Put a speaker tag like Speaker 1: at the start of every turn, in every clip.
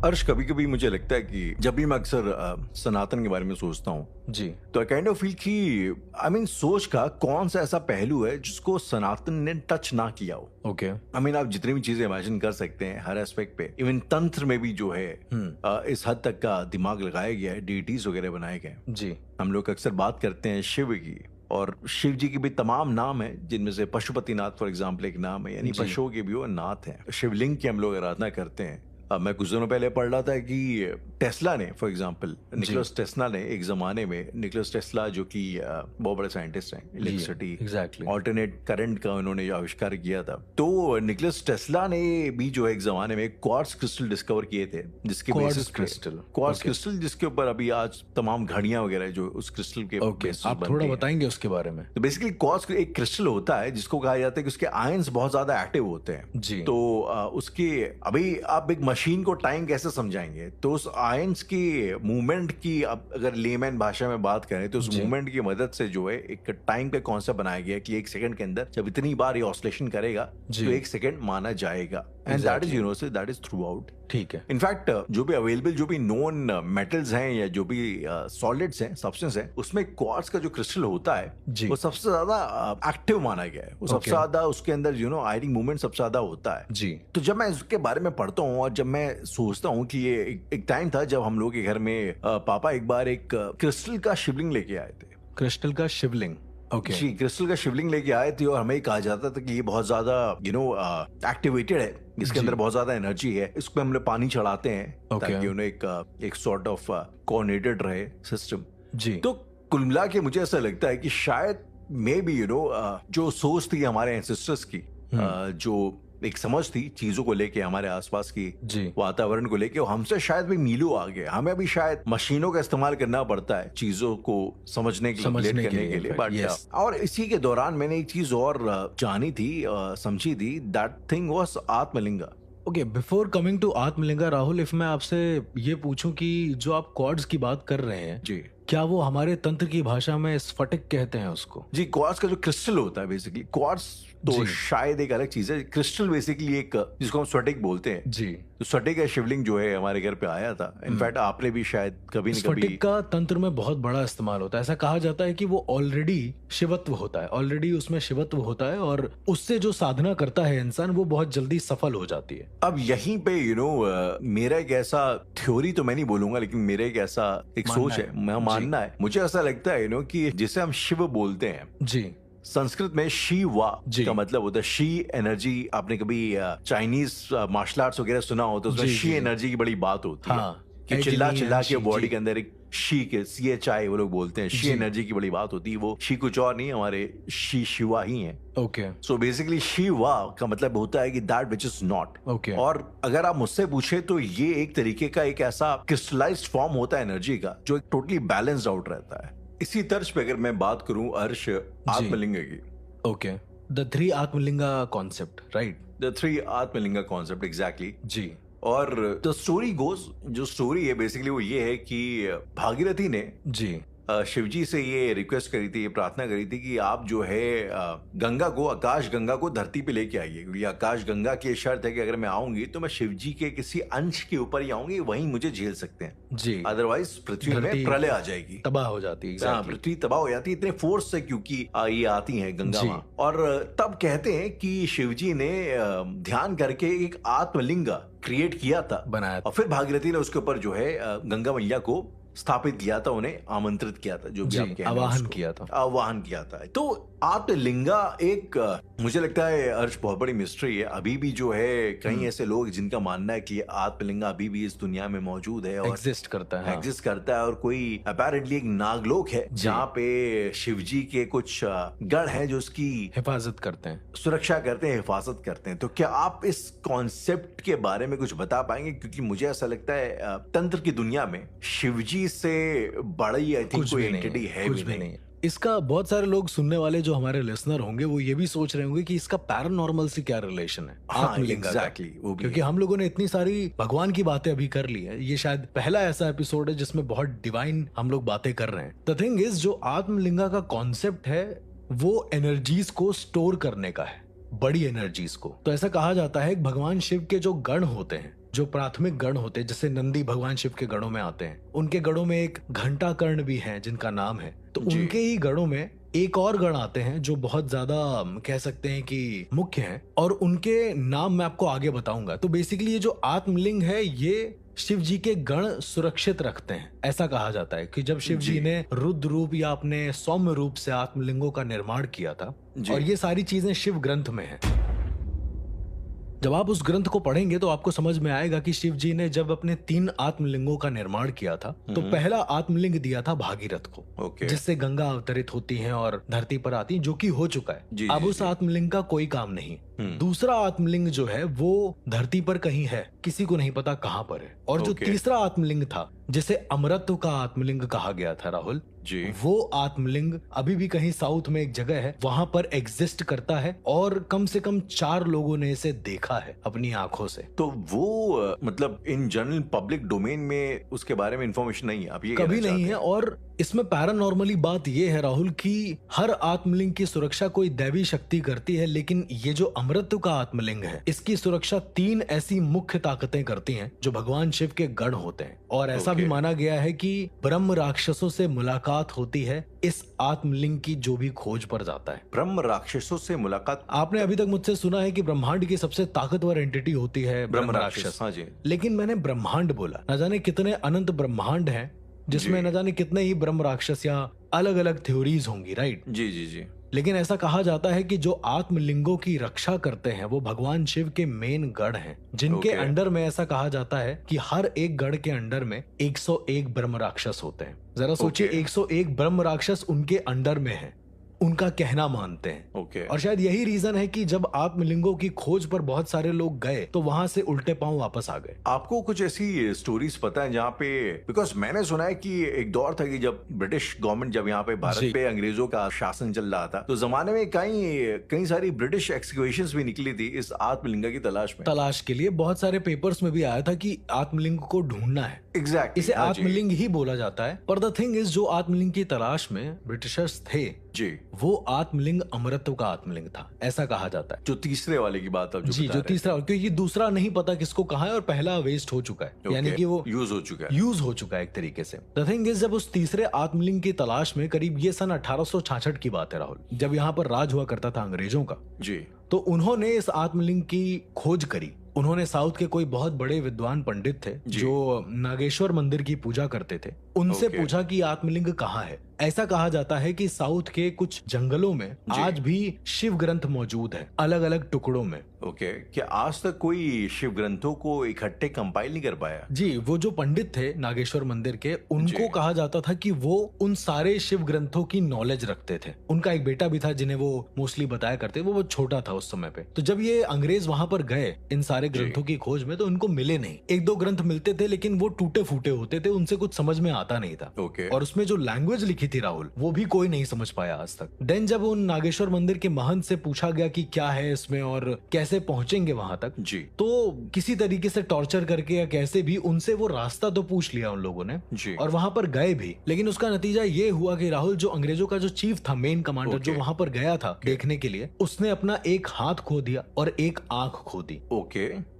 Speaker 1: अर्श, कभी कभी मुझे लगता है कि जब भी मैं अक्सर सनातन के बारे में सोचता हूँ
Speaker 2: जी।
Speaker 1: तो आई काइंड ऑफ फील कि सोच का कौन सा ऐसा पहलू है जिसको सनातन ने टच ना किया हो।
Speaker 2: ओके।
Speaker 1: आप जितनी भी चीजें इमेजिन कर सकते हैं हर एस्पेक्ट पे, इवन तंत्र में भी जो है इस हद तक का दिमाग लगाया गया है, डीटीज वगैरह बनाए गए हैं।
Speaker 2: जी।
Speaker 1: हम लोग अक्सर बात करते हैं शिव की, और शिव जी के भी तमाम नाम है जिनमें से पशुपतिनाथ फॉर एग्जाम्पल एक नाम है, यानी
Speaker 2: जी।
Speaker 1: पशुओं के भी वो नाथ हैं। शिवलिंग की हम लोग आराधना करते हैं। मैं कुछ दिनों पहले पढ़ रहा था कि टेस्ला ने फॉर एग्जाम्पल, निकोलस टेस्ला ने एक जमाने में, निकोलस टेस्ला जो कि बहुत बड़े साइंटिस्ट हैं, इलेक्ट्रिसिटी
Speaker 2: एग्जैक्टली।
Speaker 1: ऑल्टरनेट करंट का उन्होंने जो आविष्कार किया था, तो निकोलस टेस्ला ने भी जो है एक जमाने में क्वार्ट्ज क्रिस्टल डिस्कवर किए थे, जिसके बेसिस
Speaker 2: क्रिस्टल।
Speaker 1: क्वार्ट्ज क्रिस्टल जिसके ऊपर अभी आज तमाम घड़ियां वगैरह जो उस क्रिस्टल के
Speaker 2: ओके,
Speaker 1: बेसिस
Speaker 2: आप
Speaker 1: बनती
Speaker 2: थोड़ा
Speaker 1: हैं।
Speaker 2: बताएंगे उसके बारे में?
Speaker 1: तो बेसिकली क्वार्ट्ज एक क्रिस्टल होता है जिसको कहा जाता है कि उसके आयंस बहुत ज्यादा एक्टिव होते हैं।
Speaker 2: जी।
Speaker 1: तो उसके अभी आप एक मशीन को टाइम कैसे समझाएंगे, तो उस आयंस की मूवमेंट की, अब अगर लेमैन भाषा में बात करें तो उस
Speaker 2: जी।
Speaker 1: मूवमेंट की मदद से जो है एक टाइम का कॉन्सेप्ट बनाया गया है कि एक सेकंड के अंदर जब इतनी बार ये ऑसिलेशन करेगा
Speaker 2: जी।
Speaker 1: तो एक सेकंड माना जाएगा, and that is universal, that is through out.
Speaker 2: ठीक है।
Speaker 1: इनफैक्ट जो भी अवेलेबल, जो भी नोन मेटल्स हैं या जो भी सॉलिड्स हैं, सब्सटेंस हैं, उसमें क्वार्ट्ज का जो क्रिस्टल होता है
Speaker 2: जी।
Speaker 1: वो सबसे ज्यादा एक्टिव माना गया है। वो सबसे ज्यादा उसके अंदर आयनिक मूवमेंट सबसे ज्यादा होता है।
Speaker 2: जी।
Speaker 1: तो जब मैं इसके बारे में पढ़ता हूँ और जब मैं सोचता हूँ कि ये एक टाइम था जब हम लोग के घर में पापा एक बार एक क्रिस्टल का शिवलिंग लेके आए थे।
Speaker 2: क्रिस्टल का शिवलिंग। ओके।
Speaker 1: जी, क्रिस्टल का शिवलिंग लेके आए थे और हमें कहा जाता था कि ये बहुत ज्यादा एक्टिवेटेड है, इसके अंदर बहुत ज्यादा एनर्जी है, इसको हम लोग पानी चढ़ाते हैं ताकि उन्हें एक सॉर्ट ऑफ कोऑर्डिनेटेड रहे सिस्टम।
Speaker 2: जी।
Speaker 1: तो कुल मिला के मुझे ऐसा लगता है कि शायद मे बी जो सोच थी हमारे एंसेस्टर्स की, जो एक समझ थी चीजों को लेके, हमारे आसपास की
Speaker 2: जी।
Speaker 1: वातावरण को लेके, हमसे शायद भी मीलों आगे। हमें भी शायद मशीनों का इस्तेमाल करना पड़ता है चीजों को समझने के लिए, relate करने के लिए, बट और इसी के दौरान मैंने एक चीज और जानी थी, समझी थी, that thing was Atmalinga.
Speaker 2: Okay, before coming to Atmalinga, Rahul, if मैं आपसे ये पूछूं कि जो आप कॉर्ड्स की बात कर रहे हैं,
Speaker 1: जी,
Speaker 2: क्या वो हमारे तंत्र की भाषा में स्फटिक कहते हैं उसको?
Speaker 1: जी, क्वार्ट्ज का जो क्रिस्टल होता है, बेसिकली क्वार्ट्ज तो शायद एक अलग चीज है। क्रिस्टल बेसिकली एक, जिसको हम स्फटिक बोलते हैं।
Speaker 2: जी।
Speaker 1: तो स्फटिक का शिवलिंग जो है हमारे घर पे आया था। इनफैक्ट आपने भी शायद कभी न कभी,
Speaker 2: स्फटिक का तंत्र में बहुत बड़ा इस्तेमाल होता है। ऐसा कहा जाता है कि वो ऑलरेडी शिवत्व होता है, ऑलरेडी उसमें शिवत्व होता है, और उससे जो साधना करता है इंसान, वो बहुत जल्दी सफल हो जाती है।
Speaker 1: अब यहीं पे मेरा एक ऐसा थ्योरी तो मैं नहीं बोलूंगा, लेकिन मेरा एक ऐसा एक सोच है, मैं मानना है, मुझे ऐसा लगता है कि जिसे हम शिव बोलते हैं,
Speaker 2: जी,
Speaker 1: संस्कृत में शिवा का मतलब होता है शी एनर्जी। आपने कभी चाइनीज मार्शल आर्ट्स वगैरह सुना हो तो उसमें शी एनर्जी की बड़ी बात होती है कि चिल्ला चिल्ला के बॉडी के अंदर एक शी के CHI वो लोग बोलते हैं, शी एनर्जी की बड़ी बात होती है। वो शी कुछ और नहीं, हमारे शी शिवा ही है।
Speaker 2: ओके।
Speaker 1: सो बेसिकली शिवा का मतलब होता है कि that which is not.
Speaker 2: Okay.
Speaker 1: और अगर आप मुझसे पूछे तो ये एक तरीके का एक ऐसा क्रिस्टलाइज्ड फॉर्म होता है एनर्जी का, जो एक टोटली बैलेंस्ड आउट रहता है। इसी तर्ज पे अगर मैं बात करूं अर्श आत्मलिंग की,
Speaker 2: okay, the 3 Atmalinga concept, right?
Speaker 1: The 3 Atmalinga concept, exactly.
Speaker 2: जी।
Speaker 1: और द स्टोरी गोज, जो स्टोरी है बेसिकली वो ये है कि भागीरथी ने
Speaker 2: जी।
Speaker 1: शिवजी से ये रिक्वेस्ट करी थी, ये प्रार्थना करी थी कि आप जो है गंगा को, आकाश गंगा को धरती पे लेके आइए, क्योंकि आकाश गंगा की शर्त है कि अगर मैं आऊंगी तो मैं शिवजी के किसी अंश के ऊपर ही आऊंगी, वहीं मुझे झेल सकते हैं
Speaker 2: जी,
Speaker 1: अदरवाइज पृथ्वी में प्रलय आ जाएगी,
Speaker 2: तबाह हो जाती है।
Speaker 1: हाँ, पृथ्वी तबाह हो जाती है इतने फोर्स से, क्योंकि ये आती हैं गंगा माँ। और तब कहते हैं कि शिवजी ने ध्यान करके एक आत्मलिंग क्रिएट किया था,
Speaker 2: बनाया,
Speaker 1: और फिर भागीरथी ने उसके ऊपर जो है गंगा मैया को स्थापित किया था, उन्हें आमंत्रित किया था, जो भी आप कह रहे हैं,
Speaker 2: आवाहन किया था,
Speaker 1: आवाहन किया था। तो आत्मलिंगा एक, मुझे लगता है अर्श, बहुत बड़ी मिस्ट्री है। अभी भी जो है कई ऐसे लोग जिनका मानना है कि आत्मलिंगा अभी भी इस दुनिया में मौजूद है और
Speaker 2: एग्जिस्ट करता है,
Speaker 1: एग्जिस्ट करता है। और कोई अपेरेंटली एक नागलोक है जहाँ पे शिवजी के कुछ गण हैं जो उसकी
Speaker 2: हिफाजत करते हैं,
Speaker 1: सुरक्षा करते हैं, हिफाजत करते हैं। तो क्या आप इस कॉन्सेप्ट के बारे में कुछ बता पाएंगे? क्योंकि मुझे ऐसा लगता है तंत्र की दुनिया में शिवजी से बड़ी आई थिंक कोई एंटिटी है भी नहीं।
Speaker 2: इसका बहुत सारे लोग सुनने वाले जो हमारे लिसनर होंगे वो ये भी सोच रहे होंगे कि इसका पैरानॉर्मल से क्या रिलेशन है आत्मलिंगा का, क्योंकि हम लोगों ने इतनी सारी भगवान की बातें अभी कर ली है। ये शायद पहला ऐसा एपिसोड है जिसमें बहुत डिवाइन हम लोग बातें कर रहे हैं। द थिंग इज, जो आत्मलिंगा का कॉन्सेप्ट है वो एनर्जीज को स्टोर करने का है, बड़ी एनर्जीज को। तो ऐसा कहा जाता है भगवान शिव के जो गण होते हैं जो प्राथमिक गण होते हैं, जैसे नंदी भगवान शिव के गणों में आते हैं, उनके गणों में एक घंटा कर्ण भी है जिनका नाम है, तो उनके ही गणों में एक और गण आते हैं जो बहुत ज्यादा कह सकते हैं कि मुख्य हैं, और उनके नाम मैं आपको आगे बताऊंगा। तो बेसिकली ये जो आत्मलिंग है ये शिव जी के गण सुरक्षित रखते हैं। ऐसा कहा जाता है कि जब शिव जी ने रुद्र रूप या अपने सौम्य रूप से आत्मलिंगों का निर्माण किया था, और ये सारी चीजें शिव ग्रंथ में हैं। जब आप उस ग्रंथ को पढ़ेंगे तो आपको समझ में आएगा कि शिव जी ने जब अपने 3 आत्मलिंगों का निर्माण किया था, तो पहला आत्मलिंग दिया था भागीरथ को, जिससे गंगा अवतरित होती है और धरती पर आती है, जो कि हो चुका है। अब उस आत्मलिंग का कोई काम नहीं। दूसरा आत्मलिंग जो है वो धरती पर कहीं है, किसी को नहीं पता कहां पर है। और जो तीसरा आत्मलिंग था, जिसे अमरत्व का आत्मलिंग कहा गया था राहुल जी, वो आत्मलिंग अभी भी कहीं साउथ में एक जगह है, वहां पर एग्जिस्ट करता है, और कम से कम 4 लोगों ने इसे देखा है अपनी आंखों से।
Speaker 1: तो वो मतलब इन जनरल पब्लिक डोमेन में उसके बारे में इंफॉर्मेशन नहीं है, अब ये
Speaker 2: कभी नहीं है। और इसमें पैरानॉर्मली बात ये है राहुल कि हर आत्मलिंग की सुरक्षा कोई दैवी शक्ति करती है, लेकिन ये जो अमृतत्व का आत्मलिंग है, इसकी सुरक्षा 3 ऐसी मुख्य ताकतें करती हैं जो भगवान शिव के गण होते हैं। और ऐसा भी माना गया है कि ब्रह्म राक्षसों से मुलाकात होती है इस आत्मलिंग की जो भी खोज पर जाता है।
Speaker 1: ब्रह्म राक्षसों से मुलाकात?
Speaker 2: आपने अभी तक मुझसे सुना है कि ब्रह्मांड की सबसे ताकतवर एंटिटी होती है ब्रह्म राक्षस।
Speaker 1: हाँ जी।
Speaker 2: लेकिन मैंने ब्रह्मांड बोला, न जाने कितने अनंत ब्रह्मांड हैं जिसमें न जाने कितने ही ब्रह्म राक्षस या अलग अलग थ्योरीज होंगी, राइट?
Speaker 1: जी जी जी।
Speaker 2: लेकिन ऐसा कहा जाता है कि जो आत्मलिंगों की रक्षा करते हैं वो भगवान शिव के मेन गण हैं, जिनके अंडर में ऐसा कहा जाता है कि हर एक गण के अंडर में 101 ब्रह्म राक्षस होते हैं। जरा सोचिए, 101 ब्रह्म राक्षस उनके अंडर में हैं, उनका कहना मानते हैं। और शायद यही रीजन है कि जब आत्मलिंगों की खोज पर बहुत सारे लोग गए तो वहां से उल्टे पांव वापस आ गए।
Speaker 1: आपको कुछ ऐसी स्टोरीज पता है जहाँ पे, बिकॉज मैंने सुना है कि एक दौर था कि जब ब्रिटिश गवर्नमेंट जब यहाँ पे भारत पे अंग्रेजों का शासन चल रहा था, तो जमाने में कई सारी ब्रिटिश एक्सकवेशंस भी निकली थी इस आत्मलिंग की तलाश
Speaker 2: के लिए। बहुत सारे पेपर्स में भी आया था कि आत्मलिंग को ढूंढना है।
Speaker 1: एग्जैक्टली,
Speaker 2: इसे आत्मलिंग ही बोला जाता है। पर द थिंग इज, जो आत्मलिंग की तलाश में ब्रिटिशर्स थे
Speaker 1: जी,
Speaker 2: वो आत्मलिंग अमरत्व का आत्मलिंग था, ऐसा कहा जाता है।
Speaker 1: जो तीसरे वाले की बात अब
Speaker 2: जो तीसरा, क्योंकि दूसरा नहीं पता किसको कहा है और पहला वेस्ट हो चुका है, यानी कि वो
Speaker 1: यूज हो चुका है
Speaker 2: एक तरीके से। द थिंग इज, जब उस तीसरे आत्मलिंग की तलाश में, करीब ये सन 1866 की बात है राहुल, जब यहाँ पर राज हुआ करता था अंग्रेजों का
Speaker 1: जी,
Speaker 2: तो उन्होंने इस आत्मलिंग की खोज करी। उन्होंने साउथ के कोई बहुत बड़े विद्वान पंडित थे जो नागेश्वर मंदिर की पूजा करते थे, उनसे पूछा कि आत्मलिंग कहाँ है। ऐसा कहा जाता है कि साउथ के कुछ जंगलों में आज भी शिव ग्रंथ मौजूद है, अलग अलग टुकड़ों में।
Speaker 1: क्या आज तक कोई शिव ग्रंथों को इकट्ठे कंपाइल नहीं कर पाया?
Speaker 2: जी, वो जो पंडित थे नागेश्वर मंदिर के, उनको कहा जाता था कि वो उन सारे शिव ग्रंथों की नॉलेज रखते थे। उनका एक बेटा भी था जिन्हें वो मोस्टली बताया करते, वो बहुत छोटा था उस समय पे। तो जब ये अंग्रेज वहां पर गए इन सारे ग्रंथों की खोज में, तो उनको मिले नहीं। 1-2 ग्रंथ मिलते थे, लेकिन वो टूटे फूटे होते थे, उनसे कुछ समझ में आता नहीं था। और उसमें जो लैंग्वेज लिखी थी राहुल, वो भी कोई नहीं समझ पाया आज तक। देन जब उन नागेश्वर मंदिर के महंत से पूछा गया कि क्या है इसमें और कैसे पहुंचेंगे वहां तक जी, तो किसी तरीके से टॉर्चर करके या कैसे भी उनसे वो रास्ता तो पूछ लिया उन लोगों ने जी, और वहां पर गए भी। लेकिन उसका नतीजा ये हुआ कि राहुल, जो अंग्रेजों का जो चीफ था, मेन कमांडर, जो वहां पर गया था देखने के लिए, उसने अपना एक हाथ खो दिया और एक आंख खो दी।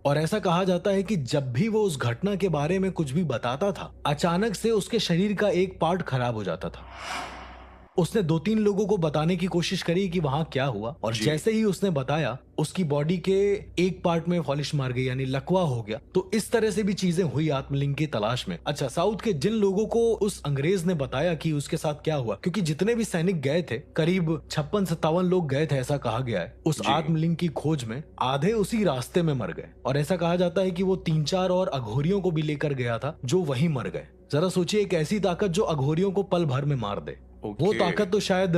Speaker 2: और ऐसा कहा जाता है कि जब भी वो उस घटना के बारे में कुछ भी बताता था, अचानक से उसके शरीर का एक पार्ट खराब हो जाता था। उसने 2-3 लोगों को बताने की कोशिश करी कि वहां क्या हुआ, और जैसे ही उसने बताया, उसकी बॉडी के एक पार्ट में पॉलिश मार गई, यानी लकवा हो गया। तो इस तरह से भी चीजें हुई आत्मलिंग की तलाश में। अच्छा, साउथ के जिन लोगों को उस अंग्रेज ने बताया कि उसके साथ क्या हुआ, क्योंकि जितने भी सैनिक गए थे, करीब 56-57 लोग गए थे, ऐसा कहा गया है उस आत्मलिंग की खोज में, आधे उसी रास्ते में मर गए। और ऐसा कहा जाता है कि वो 3-4 और अघोरियों को भी लेकर गया था, जो वहीं मर गए। जरा सोचिए, एक ऐसी ताकत जो अघोरियों को पल भर में मार दे। वो ताकत तो शायद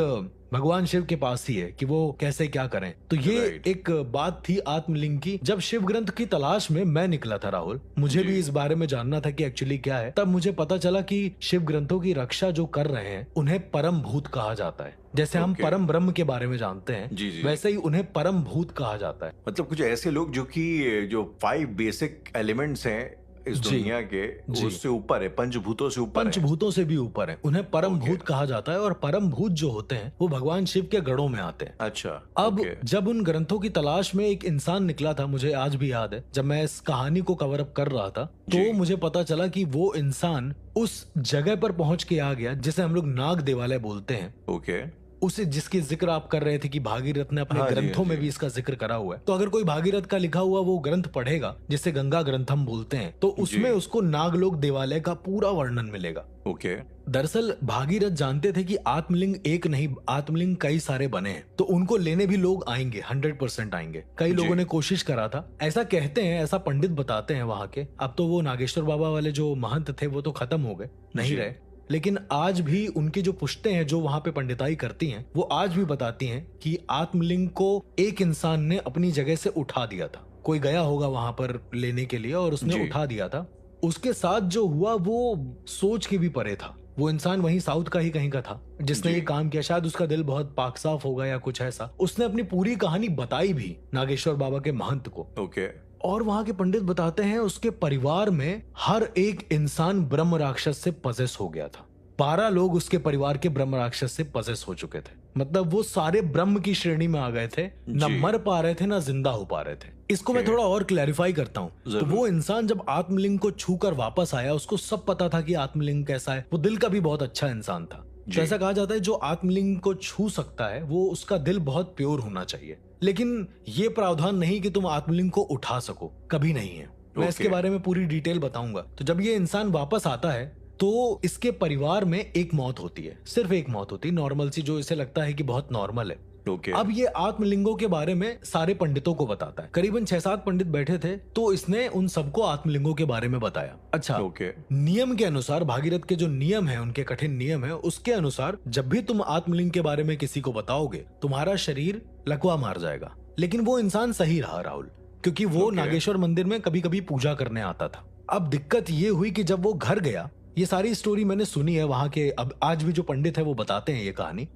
Speaker 2: भगवान शिव के पास ही है कि वो कैसे क्या करें। तो ये एक बात थी आत्मलिंग की। जब शिव ग्रंथ की तलाश में मैं निकला था राहुल, मुझे भी इस बारे में जानना था कि एक्चुअली क्या है। तब मुझे पता चला कि शिव ग्रंथों की रक्षा जो कर रहे हैं, उन्हें परम भूत कहा जाता है। जैसे हम परम ब्रह्म के बारे में जानते हैं, वैसे ही उन्हें परम भूत कहा जाता है।
Speaker 1: मतलब कुछ ऐसे लोग जो 5 बेसिक एलिमेंट्स हैं इस
Speaker 2: जी,
Speaker 1: दुनिया के
Speaker 2: जी।
Speaker 1: उससे ऊपर है, पंचभूतों से ऊपर है।
Speaker 2: पंचभूतों से भी ऊपर है, उन्हें परम भूत कहा जाता है और परम भूत जो होते हैं वो भगवान शिव के गढ़ों में आते हैं।
Speaker 1: अच्छा,
Speaker 2: अब
Speaker 1: ओके।
Speaker 2: जब उन ग्रंथों की तलाश में एक इंसान निकला था, मुझे आज भी याद है, जब मैं इस कहानी को कवर अप कर रहा था
Speaker 1: जी।
Speaker 2: तो मुझे पता चला कि वो इंसान उस जगह पर पहुंच के आ गया जिसे हम लोग नाग देवालय बोलते हैं।
Speaker 1: ओके।
Speaker 2: उसे जिसकी जिक्र आप कर रहे थे कि भागीरथ ने अपने
Speaker 1: हाँ जी,
Speaker 2: ग्रंथों
Speaker 1: हाँ
Speaker 2: में
Speaker 1: जी।
Speaker 2: भी इसका जिक्र करा हुआ है। तो अगर कोई भागीरथ का लिखा हुआ वो ग्रंथ पढ़ेगा जिसे गंगा ग्रंथम बोलते हैं, तो उसमें
Speaker 1: जी।
Speaker 2: उसको नागलोक देवालय का पूरा वर्णन मिलेगा।
Speaker 1: ओके।
Speaker 2: दरअसल भागीरथ जानते थे कि आत्मलिंग एक नहीं, आत्मलिंग कई सारे बने हैं, तो उनको लेने भी लोग आएंगे, 100% आएंगे। कई लोगों ने कोशिश करा था, ऐसा कहते हैं, ऐसा पंडित बताते हैं वहां के। अब तो वो नागेश्वर बाबा वाले जो महंत थे वो तो खत्म हो गए, नहीं
Speaker 1: जी।
Speaker 2: रहे, लेकिन आज भी उनकी जो पुश्तें हैं जो वहां पे पंडिताई करती हैं, वो आज भी बताती हैं कि आत्मलिंग को एक इंसान ने अपनी जगह से उठा दिया था। कोई गया होगा वहां पर लेने के लिए और उसने
Speaker 1: जी।
Speaker 2: उठा दिया था। उसके साथ जो हुआ वो सोच के भी परे था। वो इंसान वहीं साउथ का ही कहीं का था जिसने
Speaker 1: जी।
Speaker 2: ये काम किया। शायद उसका दिल बहुत पाक साफ होगा या कुछ ऐसा। उसने अपनी पूरी कहानी बताई भी नागेश्वर बाबा के महंत को।
Speaker 1: ओके।
Speaker 2: और वहां के पंडित बताते हैं उसके परिवार में हर एक इंसान ब्रह्म राक्षस से पजेस हो गया था। 12 लोग उसके परिवार के ब्रह्म राक्षस से पजेस हो चुके थे। मतलब वो सारे ब्रह्म की श्रेणी में आ गए थे, न
Speaker 1: जी।
Speaker 2: मर पा रहे थे ना जिंदा हो पा रहे थे। इसको मैं
Speaker 1: Okay.
Speaker 2: थोड़ा और क्लैरिफाई करता हूँ। तो
Speaker 1: जरूर।
Speaker 2: वो इंसान जब आत्मलिंग को छूकर वापस आया, उसको सब पता था कि आत्मलिंग कैसा है। वो दिल का भी बहुत अच्छा इंसान था। तो
Speaker 1: जी।
Speaker 2: ऐसा कहा जाता है जो आत्मलिंग को छू सकता है वो उसका दिल बहुत प्योर होना चाहिए। लेकिन ये प्रावधान नहीं कि तुम आत्मलिंग को उठा सको, कभी नहीं है। मैं इसके
Speaker 1: Okay.
Speaker 2: बारे में पूरी डिटेल बताऊंगा। तो जब ये इंसान वापस आता है तो इसके परिवार में एक मौत होती है, सिर्फ एक मौत होती है, नॉर्मल सी, जो इसे लगता है कि बहुत नॉर्मल है।
Speaker 1: ओके।
Speaker 2: अब ये आत्मलिंगों के बारे में सारे पंडितों को बताता है। करीबन 6-7 पंडित बैठे थे, तो इसने उन सबको आत्मलिंगों के बारे में बताया। अच्छा,
Speaker 1: ओके।
Speaker 2: नियम के अनुसार, भागीरथ के जो नियम है, उनके कठिन नियम है, उसके अनुसार जब भी तुम आत्मलिंग के बारे में किसी को बताओगे, तुम्हारा शरीर लकवा मार जाएगा। लेकिन वो इंसान सही रहा राहुल, क्योंकि वो
Speaker 1: ओके।
Speaker 2: नागेश्वर मंदिर में कभी कभी पूजा करने आता था। अब दिक्कत ये हुई कि जब वो घर गया, ये सारी स्टोरी मैंने सुनी है वहां के, अब आज भी जो पंडित है वो बताते हैं ये कहानी।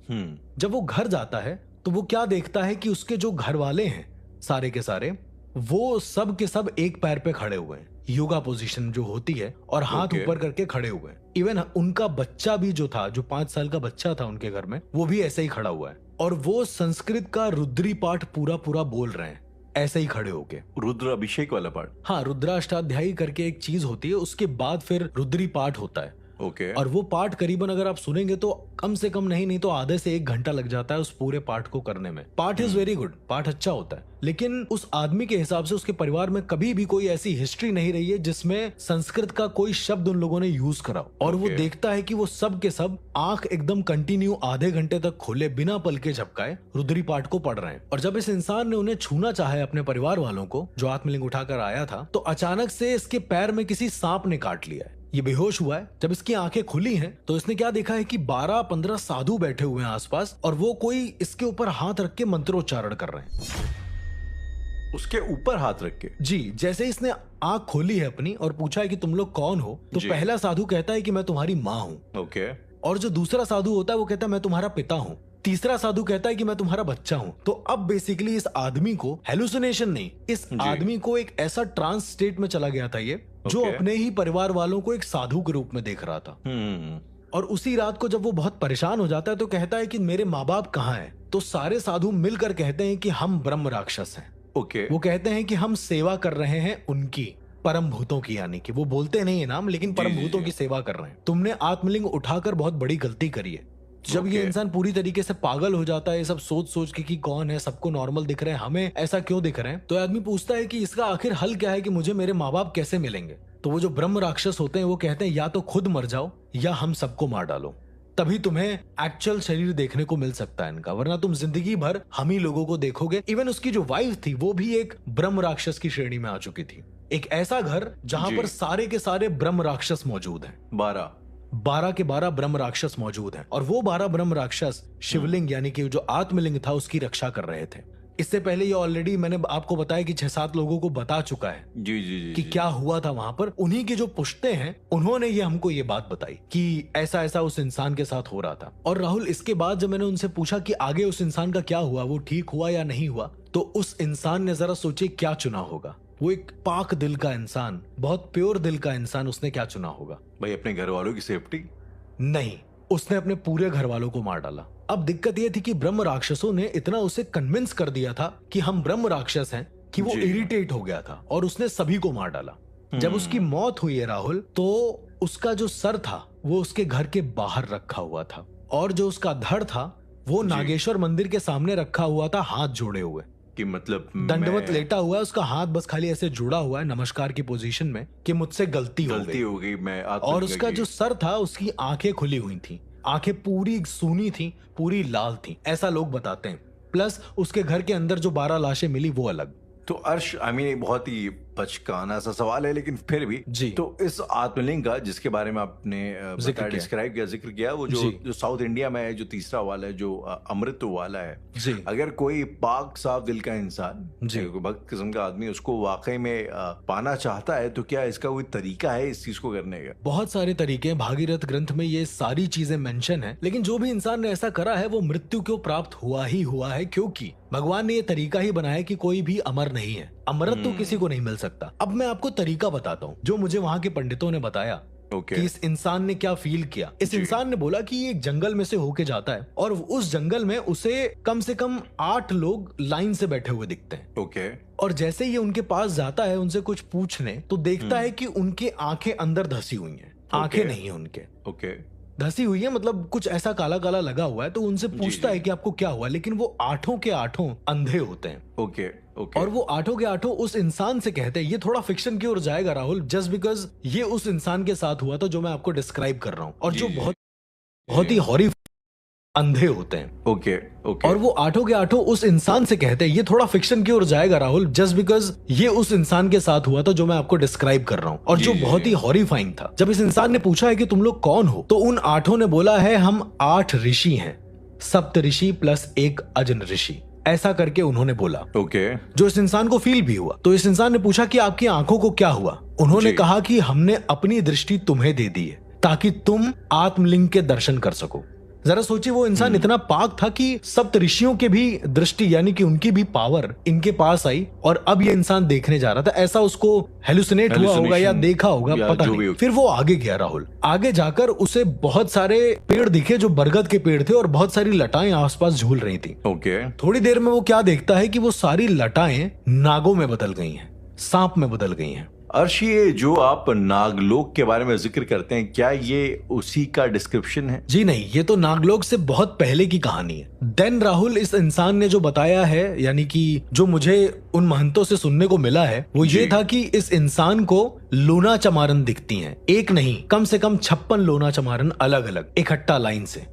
Speaker 2: जब वो घर जाता है तो वो क्या देखता है कि उसके जो घर वाले हैं सारे के सारे, वो सब के सब एक पैर पे खड़े हुए हैं, योगा पोजीशन जो होती है, और हाथ
Speaker 1: ओके।
Speaker 2: ऊपर करके खड़े हुए हैं। इवन उनका बच्चा भी जो था, जो 5 साल का बच्चा था उनके घर में, वो भी ऐसे ही खड़ा हुआ है। और वो संस्कृत का रुद्री पाठ पूरा पूरा बोल रहे हैं, ऐसे ही खड़े होके।
Speaker 1: रुद्र अभिषेक वाला पार्ट।
Speaker 2: हाँ, रुद्राष्टाध्यायी करके एक चीज होती है, उसके बाद फिर रुद्री पाठ होता है।
Speaker 1: ओके।
Speaker 2: और वो पाठ करीबन अगर आप सुनेंगे तो कम से कम नहीं तो आधे से 1 घंटा लग जाता है उस पूरे पाठ को करने में। पाठ इज वेरी गुड, पाठ अच्छा होता है, लेकिन उस आदमी के हिसाब से उसके परिवार में कभी भी कोई ऐसी हिस्ट्री नहीं रही है जिसमें संस्कृत का कोई शब्द उन लोगों ने यूज करा हो। और वो
Speaker 1: Okay.
Speaker 2: देखता है कि वो सब के सब आंख एकदम कंटिन्यू आधे घंटे तक खोले बिना पल के झपकाए रुद्री पाठ को पढ़ रहे हैं। और जब इस इंसान ने उन्हें छूना चाहा अपने परिवार वालों को, जो आत्मलिंग उठाकर आया था, तो अचानक से इसके पैर में किसी सांप ने काट लिया है। ये बेहोश हुआ है। जब इसकी आंखें खुली हैं तो इसने क्या देखा है कि 12-15 साधु बैठे हुए हैं आसपास, और वो कोई इसके ऊपर हाथ रख के मंत्रोच्चारण कर रहे हैं।
Speaker 1: उसके ऊपर हाथ रख के?
Speaker 2: जी, जैसे इसने आंख खोली है अपनी और पूछा है कि तुम लोग कौन हो, तो
Speaker 1: जी।
Speaker 2: पहला साधु कहता है कि मैं तुम्हारी माँ हूँ।
Speaker 1: ओके।
Speaker 2: और जो दूसरा साधु होता है वो कहता है मैं तुम्हारा पिता हूँ। तीसरा साधु कहता है कि मैं तुम्हारा बच्चा हूँ। तो अब बेसिकली इस आदमी को हेलुसिनेशन नहीं, इस
Speaker 1: जी।
Speaker 2: आदमी को एक ऐसा ट्रांस स्टेट में चला गया था ये, जो
Speaker 1: ओके।
Speaker 2: अपने ही परिवार वालों को एक साधु के रूप में देख रहा था। और उसी रात को जब वो बहुत परेशान हो जाता है तो कहता है कि मेरे माँ बाप कहाँ हैं? तो सारे साधु मिलकर कहते हैं कि हम ब्रह्म राक्षस हैं।
Speaker 1: ओके।
Speaker 2: वो कहते हैं कि हम सेवा कर रहे हैं उनकी, परम भूतों की, यानी कि वो बोलते नहीं है नाम, लेकिन परम भूतों की सेवा कर रहे हैं। तुमने आत्मलिंग उठाकर बहुत बड़ी गलती करी है। जब ये
Speaker 1: ओके।
Speaker 2: इंसान पूरी तरीके से पागल हो जाता है, ये सब सोच सोच के कि कौन है, सबको नॉर्मल दिख रहे हैं, हमें ऐसा क्यों दिख रहे हैं, तो आदमी पूछता है कि इसका आखिर हल क्या है, कि मुझे मेरे माँ बाप कैसे मिलेंगे? तो वो जो ब्रह्म राक्षस होते हैं वो कहते हैं या तो खुद मर जाओ या हम सबको मार डालो, तभी तुम्हें एक्चुअल शरीर देखने को मिल सकता है इनका, वरना तुम जिंदगी भर हम ही लोगों को देखोगे। इवन उसकी जो वाइफ थी वो भी एक ब्रह्म राक्षस की श्रेणी में आ चुकी थी। एक ऐसा घर जहां
Speaker 1: जी।
Speaker 2: पर सारे के सारे ब्रह्म राक्षस मौजूद हैं। 12 के 12 ब्रह्म राक्षस मौजूद हैं, और वो 12 ब्रह्म राक्षस शिवलिंग यानी कि जो आत्मलिंग था उसकी रक्षा कर रहे थे। इससे पहले ये ऑलरेडी मैंने आपको बताया कि 6-7 लोगों को बता चुका है
Speaker 1: जी जी जी
Speaker 2: कि
Speaker 1: जी।
Speaker 2: क्या हुआ था वहां पर। उन्हीं के जो पुश्ते हैं उन्होंने ये हमको ये बात बताई कि ऐसा ऐसा उस इंसान के साथ हो रहा था। और राहुल, इसके बाद जब मैंने उनसे पूछा कि आगे उस इंसान का क्या हुआ, वो ठीक हुआ या नहीं हुआ, तो उस इंसान ने जरा सोचे क्या चुना होगा। वो एक पाक दिल का इंसान, बहुत प्योर दिल का इंसान, उसने क्या चुना होगा?
Speaker 1: भाई अपने घर वालों की सेफ्टी?
Speaker 2: नहीं, उसने अपने पूरे घर वालों को मार डाला। अब दिक्कत ये थी कि ब्रह्म राक्षसों ने इतना उसे कन्विंस कर दिया था कि हम ब्रह्म राक्षस हैं कि वो इरिटेट हो गया था और उसने सभी को मार डाला। जब उसकी मौत हुई है राहुल, तो उसका जो सर था वो उसके घर के बाहर रखा हुआ था और जो उसका धड़ था वो नागेश्वर मंदिर के सामने रखा हुआ था, हाथ जोड़े हुए,
Speaker 1: कि मतलब
Speaker 2: दंडवत लेटा हुआ है। उसका हाथ बस खाली ऐसे जुड़ा हुआ है नमस्कार की पोजीशन में कि मुझसे गलती हो गई
Speaker 1: मैं
Speaker 2: और उसका जो सर था, उसकी आंखें खुली हुई थी, आंखें पूरी सूनी थी, पूरी लाल थी, ऐसा लोग बताते हैं। प्लस उसके घर के अंदर जो 12 लाशें मिली वो अलग।
Speaker 1: तो अर्श, आई मीन बहुत ही बचकाना सा सवाल है, लेकिन फिर भी
Speaker 2: जी।
Speaker 1: तो इस आत्मलिंग का जिसके बारे में आपने जिक्र किया, वो जो साउथ इंडिया में है, जो तीसरा वाला है, जो अमृत वाला है
Speaker 2: जी।
Speaker 1: अगर कोई पाक साफ दिल का इंसान, भक्त किस्म का आदमी उसको वाकई में पाना चाहता है, तो क्या इसका कोई तरीका है इस चीज को करने का?
Speaker 2: बहुत सारे तरीके हैं, भागीरथ ग्रंथ में ये सारी चीजें मेंशन है, लेकिन जो भी इंसान ने ऐसा करा है वो मृत्यु को प्राप्त हुआ ही हुआ है, क्योंकि भगवान ने ये तरीका ही बनाया कि कोई भी अमर नहीं है, अमरत्व तो किसी को नहीं मिल सकता। अब मैं आपको तरीका बताता हूँ जो मुझे वहाँ के पंडितों ने बताया कि इस इंसान ने क्या फील किया। इस इंसान ने बोला कि ये एक जंगल में से होके जाता है और उस जंगल में उसे कम से कम 8 लोग लाइन से बैठे हुए दिखते हैं। और जैसे ये उनके पास जाता है उनसे कुछ पूछने, तो देखता है कि उनके आंखें अंदर धसी हुई हैं, आंखें नहीं है उनके, धसी हुई है, मतलब कुछ ऐसा काला काला लगा हुआ है। तो उनसे पूछता है कि आपको क्या हुआ, लेकिन वो 8 के 8 अंधे होते हैं। और वो 8 के 8 उस इंसान से कहते हैं, ये थोड़ा फिक्शन की ओर जाएगा राहुल, जस्ट बिकॉज ये उस इंसान के साथ हुआ था जो मैं आपको डिस्क्राइब कर रहा हूँ, और जो बहुत ही हॉरी अंधे होते हैं। और वो 8 के 8 उस इंसान से कहते हैं, ये थोड़ा फिक्शन की ओर जाएगा राहुल, जस्ट बिकॉज ये उस इंसान के साथ हुआ था जो मैं आपको डिस्क्राइब कर रहा हूँ, और जो बहुत ही हॉरिफाइंग था। जब इस इंसान ने पूछा है कि तुम लोग कौन हो, तो उन 8 ने बोला है हम 8 ऋषि हैं, सप्त ऋषि प्लस 1 अजन ऋषि, ऐसा करके उन्होंने बोला। जो इस इंसान को फील भी हुआ। तो इस इंसान ने पूछा कि आपकी आंखों को क्या हुआ। उन्होंने कहा कि हमने अपनी दृष्टि तुम्हें दे दी है ताकि तुम आत्मलिंग के दर्शन कर सको। जरा सोचिए, वो इंसान इतना पाक था कि सप्त ऋषियों के भी दृष्टि, यानी कि उनकी भी पावर इनके पास आई, और अब ये इंसान देखने जा रहा था। ऐसा उसको हेलुसिनेट हुआ होगा या देखा होगा, पता नहीं। फिर वो आगे गया राहुल, आगे जाकर उसे बहुत सारे पेड़ दिखे जो बरगद के पेड़ थे, और बहुत सारी लताएं आसपास झूल रही थी। थोड़ी देर में वो क्या देखता है कि वो सारी लताएं नागों में बदल गई हैं, सांप में बदल गई हैं।
Speaker 1: अर्श, ये जो आप नागलोक के बारे में जिक्र करते हैं, क्या ये उसी का डिस्क्रिप्शन है?
Speaker 2: जी नहीं, ये तो नागलोक से बहुत पहले की कहानी है। देन राहुल, इस इंसान ने जो बताया है, यानी कि जो मुझे उन महंतों से सुनने को मिला है, वो ये था कि इस इंसान को लोना चमारन दिखती हैं, एक नहीं कम से कम 56 लोना चमारन अलग अलग इकट्ठा लाइन से।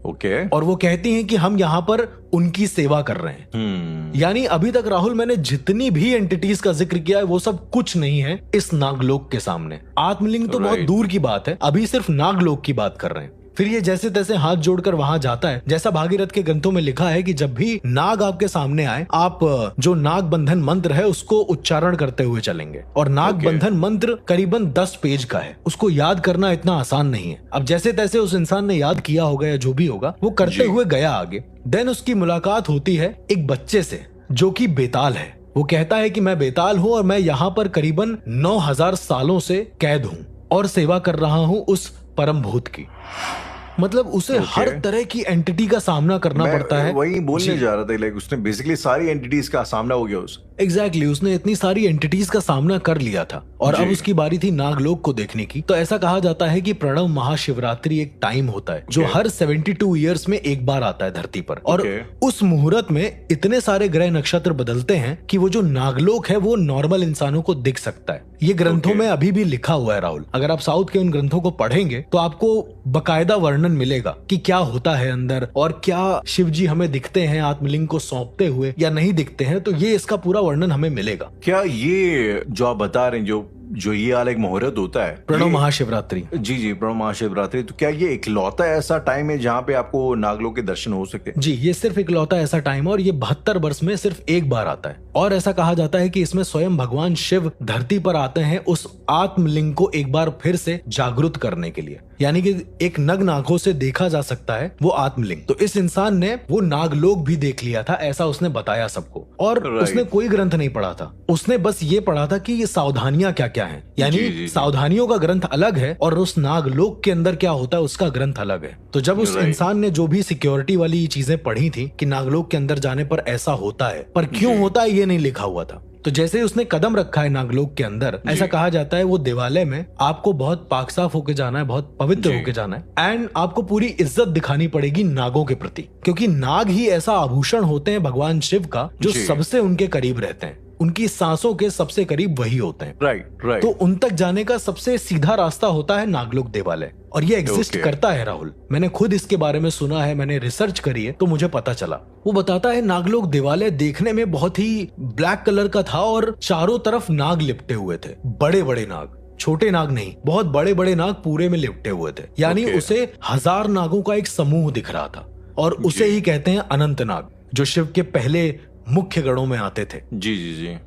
Speaker 2: और वो कहती हैं कि हम यहाँ पर उनकी सेवा कर रहे हैं। यानी अभी तक राहुल मैंने जितनी भी एंटिटीज का जिक्र किया है वो सब कुछ नहीं है इस नागलोक के सामने। आत्मलिंग तो बहुत दूर की बात है, अभी सिर्फ नागलोक की बात कर रहे हैं। फिर ये जैसे तैसे हाथ जोड़कर वहां जाता है। जैसा भागीरथ के ग्रंथों में लिखा है कि जब भी नाग आपके सामने आए, आप जो नाग बंधन मंत्र है उसको उच्चारण करते हुए चलेंगे। और नाग बंधन मंत्र करीबन 10 पेज का है, उसको याद करना इतना आसान नहीं है। अब जैसे तैसे उस इंसान ने याद किया होगा या जो भी होगा, वो करते हुए गया आगे। देन उसकी मुलाकात होती है एक बच्चे से जो कि बेताल है। वो कहता है कि मैं बेताल हूँ और मैं यहाँ पर करीबन 9000 सालों से कैद हूँ और सेवा कर रहा हूँ उस परम भूत की। मतलब उसे हर तरह की एंटिटी का सामना करना पड़ता है।
Speaker 1: वही बोलने जा रहा था, लाइक उसने बेसिकली सारी एंटिटीज का सामना हो गया उसे।
Speaker 2: एग्जैक्टली, उसने इतनी सारी एंटिटीज का सामना कर लिया था और अब उसकी बारी थी नागलोक को देखने की। तो ऐसा कहा जाता है कि प्रणव महाशिवरात्रि एक टाइम होता है जो हर 72 ईयर्स में एक बार आता है धरती पर। और उस मुहूर्त में इतने सारे ग्रह नक्षत्र बदलते हैं कि वो जो नागलोक है वो नॉर्मल इंसानों को दिख सकता है। ये ग्रंथों में अभी भी लिखा हुआ है राहुल। अगर आप साउथ के उन ग्रंथों को पढ़ेंगे तो आपको बकायदा वर्णन मिलेगा कि क्या होता है अंदर, और क्या शिव जी हमें दिखते हैं आत्मलिंग को सौंपते हुए या नहीं दिखते हैं। तो ये इसका पूरा वर्णन हमें मिलेगा।
Speaker 1: क्या ये जो आप बता रहे हैं, जो जो ये वाला एक मुहूर्त होता है,
Speaker 2: प्रणव
Speaker 1: ये-
Speaker 2: महाशिवरात्रि।
Speaker 1: जी जी, प्रणव महाशिवरात्रि, तो क्या ये इकलौता ऐसा टाइम है जहाँ पे आपको नागलोक के दर्शन हो सके?
Speaker 2: जी, ये सिर्फ इकलौता ऐसा टाइम है और ये 72 वर्ष में सिर्फ एक बार आता है। और ऐसा कहा जाता है कि इसमें स्वयं भगवान शिव धरती पर आते हैं उस आत्मलिंग को एक बार फिर से जागृत करने के लिए। यानी कि एक नग्न आंखों से देखा जा सकता है वो आत्मलिंग। तो इस इंसान ने वो नागलोक भी देख लिया था, ऐसा उसने बताया सबको। और
Speaker 1: Right.
Speaker 2: उसने कोई ग्रंथ नहीं पढ़ा था, उसने बस ये पढ़ा था कि ये सावधानियां क्या क्या हैं।
Speaker 1: जी,
Speaker 2: यानी
Speaker 1: जी।
Speaker 2: सावधानियों का ग्रंथ अलग है और उस नागलोक के अंदर क्या होता है उसका ग्रंथ अलग है। तो जब उस
Speaker 1: Right.
Speaker 2: इंसान ने जो भी सिक्योरिटी वाली चीजें पढ़ी थी कि नागलोक के अंदर जाने पर ऐसा होता है, पर क्यों
Speaker 1: जी।
Speaker 2: होता है ये नहीं लिखा हुआ था। तो जैसे ही उसने कदम रखा है नागलोक के अंदर, ऐसा कहा जाता है वो देवालय में आपको बहुत पाक साफ होके जाना है, बहुत पवित्र
Speaker 1: जी।
Speaker 2: होके जाना है, एंड आपको पूरी इज्जत दिखानी पड़ेगी नागों के प्रति, क्योंकि नाग ही ऐसा आभूषण होते हैं भगवान शिव का जो
Speaker 1: जी।
Speaker 2: सबसे उनके करीब रहते हैं। उनकी सांसों के सबसे करीब वही होते हैं।
Speaker 1: Right right.
Speaker 2: तो उन तक जाने का सबसे सीधा रास्ता होता है नागलोक देवालय, और ये एग्जिस्ट
Speaker 1: Okay.
Speaker 2: करता है राहुल। मैंने खुद इसके बारे में सुना है, मैंने रिसर्च करी है, तो मुझे पता चला। वो बताता है नागलोक देवालय देखने में बहुत ही ब्लैक कलर का था और चारों तरफ नाग लिपटे हुए थे, बड़े बड़े नाग, छोटे नाग नहीं, बहुत बड़े बड़े नाग पूरे में लिपटे हुए थे। यानी
Speaker 1: Okay.
Speaker 2: उसे 1000 नागों का एक समूह दिख रहा था, और उसे
Speaker 1: जी।
Speaker 2: ही कहते हैं अनंत नाग, जो शिव के पहले मुख्य गणों में आते थे।
Speaker 1: जी जी जी।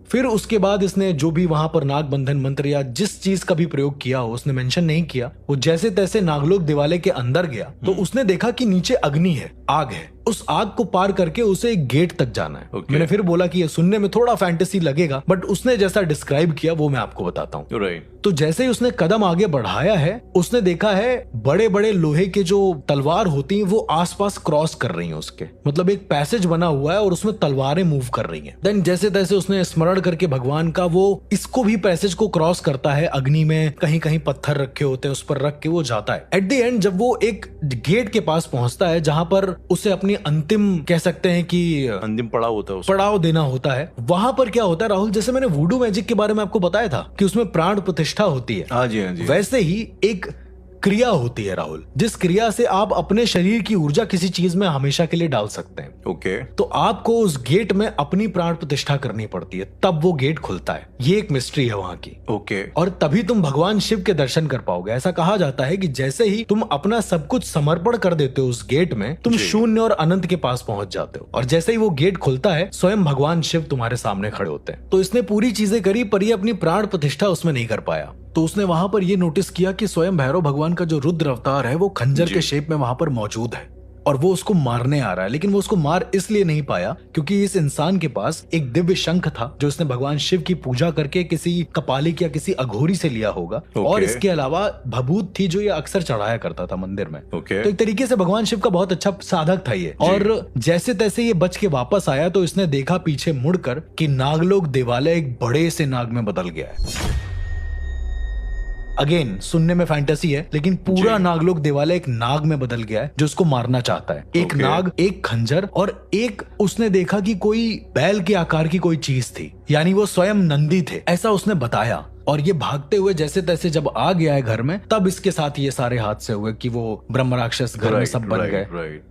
Speaker 2: फिर उसके बाद इसने जो भी वहां पर नाग बंधन मंत्र या जिस चीज का भी प्रयोग किया हो, उसने मेंशन नहीं किया। वो जैसे तैसे नागलोक दिवाले के अंदर गया तो उसने देखा कि नीचे अग्नि है, आग है। उस आग को पार करके उसे एक गेट तक जाना है।
Speaker 1: Okay.
Speaker 2: मैंने फिर बोला कि ये सुनने में थोड़ा फैंटेसी लगेगा, बट उसने जैसा डिस्क्राइब किया वो मैं आपको बताता हूँ।
Speaker 1: राइट।
Speaker 2: तो जैसे ही उसने कदम आगे बढ़ाया है, उसने देखा है बड़े बड़े लोहे के जो तलवार होती हैं वो आसपास क्रॉस कर रही हैं उसके, मतलब एक पैसेज बना हुआ है और उसमें तलवारें मूव कर रही हैं। देन जैसे तैसे उसने स्मरण करके भगवान का, वो इसको भी पैसेज को क्रॉस करता है। अग्नि में कहीं कहीं पत्थर रखे होते हैं, उस पर रख के वो जाता है। एट द एंड जब वो एक गेट के पास पहुंचता है जहां पर उसे अपनी अंतिम, कह सकते हैं कि
Speaker 1: अंतिम पड़ाव होता है उसका।
Speaker 2: पड़ाव देना होता है, वहां पर क्या होता है राहुल, जैसे मैंने वुडू मैजिक के बारे में आपको बताया था कि उसमें प्राण प्रतिष्ठा होती है,
Speaker 1: हाँ जी हाँ जी।
Speaker 2: वैसे ही एक क्रिया होती है राहुल, जिस क्रिया से आप अपने शरीर की ऊर्जा किसी चीज में हमेशा के लिए डाल सकते हैं।
Speaker 1: ओके।
Speaker 2: तो आपको उस गेट में अपनी प्राण प्रतिष्ठा करनी पड़ती है, तब वो गेट खुलता है। ये एक मिस्ट्री है वहां की।
Speaker 1: ओके।
Speaker 2: और तभी तुम भगवान शिव के दर्शन कर पाओगे। ऐसा कहा जाता है कि जैसे ही तुम अपना सब कुछ समर्पण कर देते हो उस गेट में, तुम
Speaker 1: जी।
Speaker 2: शून्य और अनंत के पास पहुंच जाते हो। और जैसे ही वो गेट खुलता है, स्वयं भगवान शिव तुम्हारे सामने खड़े होते हैं। तो इसने पूरी चीजें करी, पर ये अपनी प्राण प्रतिष्ठा उसमें नहीं कर पाया। तो उसने वहां पर ये नोटिस किया कि स्वयं भैरव भगवान का जो रुद्र अवतार है वो खंजर
Speaker 1: जी।
Speaker 2: के शेप में वहां पर मौजूद है और वो उसको मारने आ रहा है। लेकिन वो उसको मार इसलिए नहीं पाया क्योंकि इस इंसान के पास एक दिव्य शंख था जो उसने भगवान शिव की पूजा करके किसी कपालिक या किसी अघोरी से लिया होगा। और इसके अलावा भभूत थी जो ये अक्सर चढ़ाया करता था मंदिर में।
Speaker 1: ओके।
Speaker 2: तो एक तरीके से भगवान शिव का बहुत अच्छा साधक था ये। और जैसे तैसे ये बच के वापस आया तो इसने देखा पीछे मुड़कर कि नागलोक देवालय एक बड़े से नाग में बदल गया है। अगेन सुनने में फैंटेसी है, लेकिन पूरा नागलोक देवालय एक नाग में बदल गया है जो उसको मारना चाहता है। एक नाग, एक खंजर और एक उसने देखा कि कोई बैल के आकार की कोई चीज थी, यानी वो स्वयं नंदी थे, ऐसा उसने बताया। और ये भागते हुए जैसे तैसे जब आ गया है घर में, तब इसके साथ ये सारे हादसे हुए कि वो ब्रह्म राक्षस घर में सब बन गए।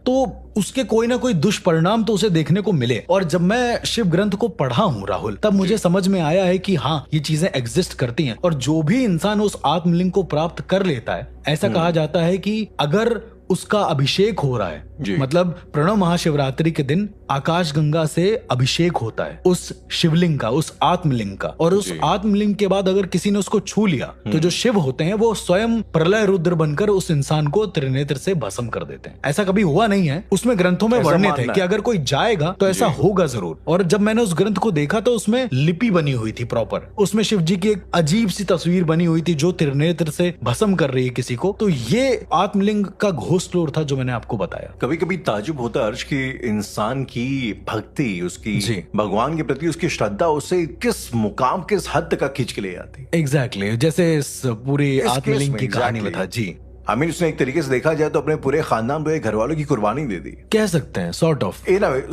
Speaker 2: तो उसके कोई ना कोई दुष्परिणाम तो उसे देखने को मिले। और जब मैं शिव ग्रंथ को पढ़ा हूं राहुल, तब मुझे समझ में आया है कि हाँ, ये चीजें एग्जिस्ट करती हैं। और जो भी इंसान उस आत्मलिंग को प्राप्त कर लेता है, ऐसा कहा जाता है कि अगर उसका अभिषेक हो रहा है, मतलब प्रणव महाशिवरात्रि के दिन आकाश गंगा से अभिषेक होता है उस शिवलिंग का, उस आत्मलिंग का। और उस आत्मलिंग के बाद अगर किसी ने उसको छू लिया तो जो शिव होते हैं वो स्वयं प्रलय रुद्र बनकर उस इंसान को त्रिनेत्र से भस्म कर देते हैं। ऐसा कभी हुआ नहीं है, उसमें ग्रंथों में वर्णित है कि अगर कोई जाएगा तो ऐसा होगा जरूर। और जब मैंने उस ग्रंथ को देखा तो उसमें लिपि बनी हुई थी प्रॉपर, उसमें शिव जी की एक अजीब सी तस्वीर बनी हुई थी जो त्रिनेत्र से भस्म कर रही है किसी को। तो ये आत्मलिंग का घोस्ट लॉर था जो मैंने आपको बताया।
Speaker 1: कभी कभी ताजुब होता है अर्श की इंसान की भक्ति, उसकी भगवान के प्रति उसकी श्रद्धा उसे किस मुकाम, किस हद तक खींच के ले जाती।
Speaker 2: एग्जैक्टली जैसे इस पूरी आत्मलिंग की कहानी में था। जी,
Speaker 1: आमीन, उसने एक तरीके से देखा जाए तो अपने पूरे खानदान, पूरे घर वालों की कुर्बानी दे दी,
Speaker 2: कह सकते हैं, sort of,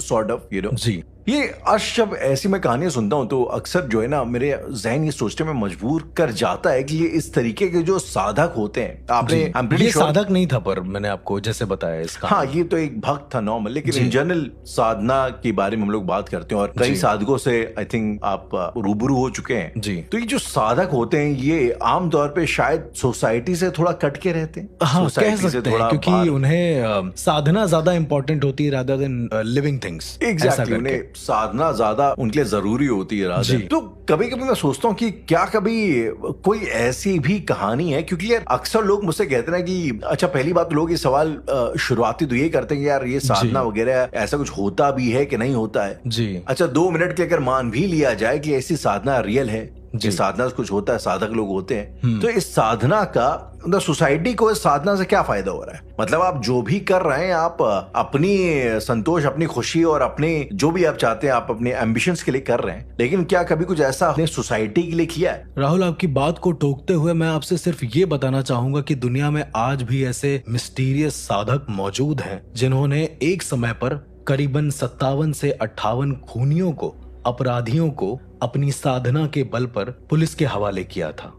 Speaker 1: sort of, you know.
Speaker 2: जी।
Speaker 1: ये आज जब ऐसी मैं कहानियां सुनता हूं तो अक्सर जो है ना मेरे जहन ये सोचने में मजबूर कर जाता है कि ये इस तरीके के जो साधक होते हैं, आपने
Speaker 2: ये साधक नहीं था, पर मैंने आपको जैसे बताया इसका,
Speaker 1: हाँ ये तो एक भक्त था नॉर्मल, लेकिन इन जनरल साधना के बारे में हम लोग बात करते हैं और कई साधकों से आई थिंक आप रूबरू हो चुके हैं
Speaker 2: जी।
Speaker 1: तो ये जो साधक होते हैं ये आमतौर पे शायद सोसाइटी से थोड़ा कट के रहते हैं,
Speaker 2: हाँ कह सकते हैं, क्योंकि उन्हें साधना ज्यादा इंपॉर्टेंट होती है rather than living things.
Speaker 1: Exactly, उन्हें साधना ज्यादा उनके लिए जरूरी होती है राधे। तो कभी कभी मैं सोचता हूँ कि क्या कभी कोई ऐसी भी कहानी है, क्योंकि यार अक्सर लोग मुझसे कहते हैं कि अच्छा, पहली बात लोग ये सवाल शुरुआती तो ये करते हैं कि यार ये साधना वगैरह ऐसा कुछ होता भी है कि नहीं होता है
Speaker 2: जी।
Speaker 1: अच्छा 2 मिनट के अगर मान भी लिया जाए कि ऐसी साधना रियल है, ये साधना से कुछ होता है, साधक लोग होते हैं, तो इस साधना का मतलब सोसाइटी को इस साधना से क्या फायदा हो रहा है? मतलब आप जो भी कर रहे हैं, आप अपनी संतोष, अपनी खुशी और अपने जो भी आप चाहते हैं, आप अपने एम्बिशंस के लिए कर रहे हैं, लेकिन क्या कभी कुछ ऐसा आपने सोसाइटी के लिए किया है?
Speaker 2: राहुल, आपकी बात को टोकते हुए मैं आपसे सिर्फ ये बताना चाहूंगा कि दुनिया में आज भी ऐसे मिस्टीरियस साधक मौजूद हैं जिन्होंने एक समय पर करीबन 57 से 58 खूनियों को, अपराधियों को अपनी साधना के बल पर पुलिस के हवाले किया था।